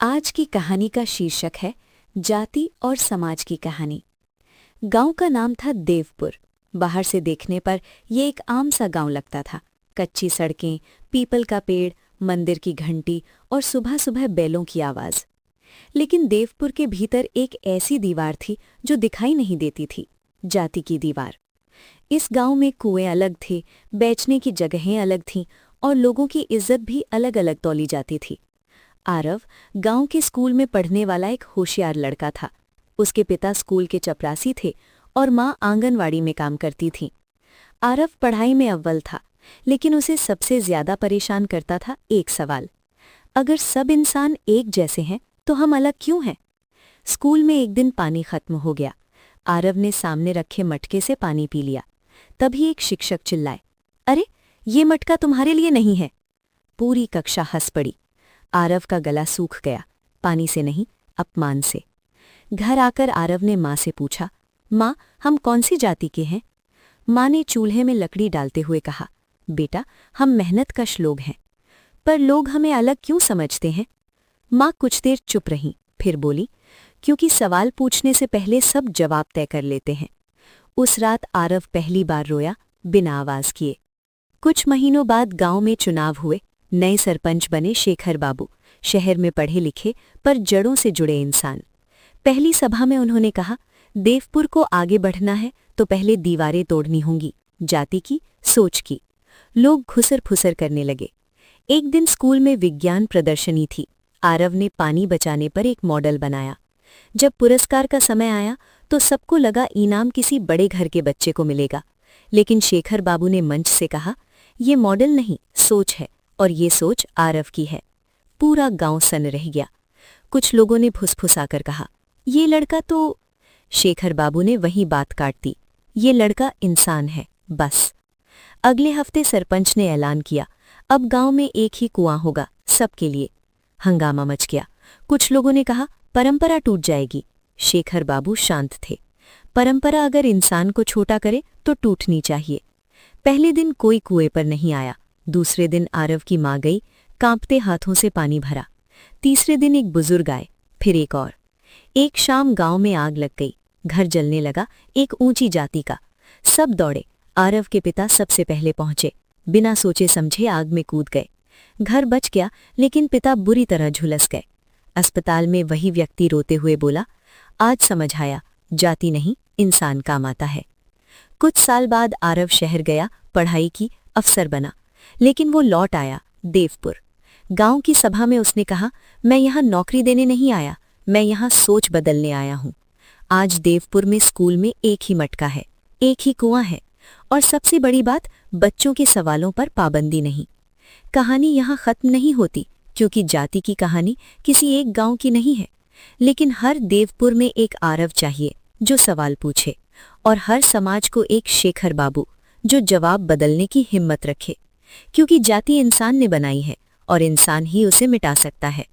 आज की कहानी का शीर्षक है जाति और समाज की कहानी। गांव का नाम था देवपुर। बाहर से देखने पर यह एक आम सा गांव लगता था। कच्ची सड़कें, पीपल का पेड़, मंदिर की घंटी और सुबह सुबह बैलों की आवाज। लेकिन देवपुर के भीतर एक ऐसी दीवार थी जो दिखाई नहीं देती थी, जाति की दीवार। इस गांव में कुएं अलग थे, बेचने की जगहें अलग थीं और लोगों की इज्जत भी अलग अलग तौली जाती थी। आरव गांव के स्कूल में पढ़ने वाला एक होशियार लड़का था। उसके पिता स्कूल के चपरासी थे और माँ आंगनवाड़ी में काम करती थीं। आरव पढ़ाई में अव्वल था, लेकिन उसे सबसे ज्यादा परेशान करता था एक सवाल: अगर सब इंसान एक जैसे हैं तो हम अलग क्यों हैं? स्कूल में एक दिन पानी खत्म हो गया। आरव ने सामने रखे मटके से पानी पी लिया। तभी एक शिक्षक चिल्लाए, अरे, ये मटका तुम्हारे लिए नहीं है। पूरी कक्षा हंस पड़ी। आरव का गला सूख गया, पानी से नहीं, अपमान से। घर आकर आरव ने माँ से पूछा, माँ, हम कौन सी जाति के हैं? माँ ने चूल्हे में लकड़ी डालते हुए कहा, बेटा, हम मेहनतकश लोग हैं। पर लोग हमें अलग क्यों समझते हैं? माँ कुछ देर चुप रहीं, फिर बोली, क्योंकि सवाल पूछने से पहले सब जवाब तय कर लेते हैं। उस रात आरव पहली बार रोया, बिना आवाज किए। कुछ महीनों बाद गांव में चुनाव हुए। नए सरपंच बने शेखर बाबू, शहर में पढ़े लिखे पर जड़ों से जुड़े इंसान। पहली सभा में उन्होंने कहा, देवपुर को आगे बढ़ना है तो पहले दीवारें तोड़नी होंगी, जाति की, सोच की। लोग घुसर फुसर करने लगे। एक दिन स्कूल में विज्ञान प्रदर्शनी थी। आरव ने पानी बचाने पर एक मॉडल बनाया। जब पुरस्कार का समय आया तो सबको लगा इनाम किसी बड़े घर के बच्चे को मिलेगा। लेकिन शेखर बाबू ने मंच से कहा, ये मॉडल नहीं, सोच है, और ये सोच आरव की है। पूरा गांव सन रह गया। कुछ लोगों ने फुसफुसाकर कहा, ये लड़का तो। शेखर बाबू ने वही बात काट दी, ये लड़का इंसान है, बस। अगले हफ्ते सरपंच ने ऐलान किया, अब गांव में एक ही कुआं होगा, सबके लिए। हंगामा मच गया। कुछ लोगों ने कहा, परंपरा टूट जाएगी। शेखर बाबू शांत थे। परंपरा अगर इंसान को छोटा करे तो टूटनी चाहिए। पहले दिन कोई कुएं पर नहीं आया। दूसरे दिन आरव की माँ गई, कांपते हाथों से पानी भरा। तीसरे दिन एक बुजुर्ग आए, फिर एक और। एक शाम गांव में आग लग गई। घर जलने लगा, एक ऊंची जाति का। सब दौड़े। आरव के पिता सबसे पहले पहुंचे। बिना सोचे समझे आग में कूद गए। घर बच गया, लेकिन पिता बुरी तरह झुलस गए। अस्पताल में वही व्यक्ति रोते हुए बोला, आज समझ आया, जाति नहीं, इंसान काम आता है। कुछ साल बाद आरव शहर गया, पढ़ाई की, अफसर बना। लेकिन वो लौट आया देवपुर। गांव की सभा में उसने कहा, मैं यहाँ नौकरी देने नहीं आया, मैं यहाँ सोच बदलने आया हूँ। आज देवपुर में स्कूल में एक ही मटका है, एक ही कुआं है, और सबसे बड़ी बात, बच्चों के सवालों पर पाबंदी नहीं। कहानी यहाँ खत्म नहीं होती, क्योंकि जाति की कहानी किसी एक गांव की नहीं है। लेकिन हर देवपुर में एक आरव चाहिए जो सवाल पूछे, और हर समाज को एक शेखर बाबू जो जवाब बदलने की हिम्मत रखे। क्योंकि जाति इंसान ने बनाई है और इंसान ही उसे मिटा सकता है।